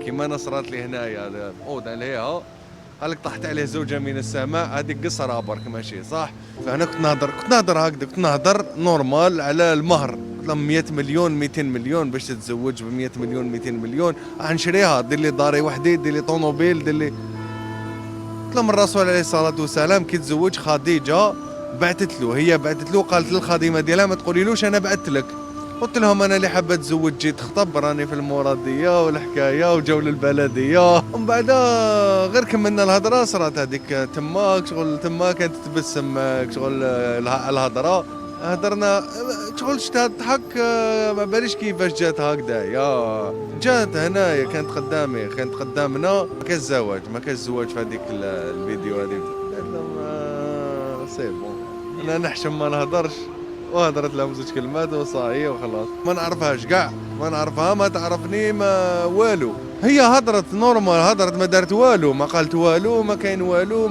كيما انا صرات لي هنايا اوضه ليها، قال لك طاحت عليه زوجه من السماء، هذيك قصرها برك ماشي صح. فانا كنت نهضر هكذا، كنت نهضر نورمال على المهر. قلت لهم 100 مليون 200 مليون باش تتزوج ب 100 مليون 200 مليون نشريها، دير لي داري وحدي، دير لي طوموبيل، دير لي. قلت لهم الرسول عليه الصلاه والسلام كي تزوج خديجه بعثت له، هي بعثت له قالت للخادمه ديالها ما تقوليلوش انا بعثت لك. قلت لهم انا اللي حابه اتزوج جيت خطب، راني في المراديه والحكايه وجو للبلديه. ومن بعد غير كملنا الهضره صرات هذيك تماك شغل، تما كانت تبسم شغل الهضره. هضرنا شغل شتا تضحك، ما باليش كيفاش جات هكذايا. جات هنايا كانت قدامي، كانت قدامنا، ما كاش زواج، ما كاش زواج في هذيك الفيديو هذيك. قلت لهم سي بون انا نحشم ما نهضرش، وهضرت لهم زوج كلمات وصاحي وخلاص. ما نعرفهاش كاع، ما نعرفها، ما تعرفني، ما والو. هي هضرت نورمال، هضرت ما دارت والو، ما قالت والو، ما كاين والو.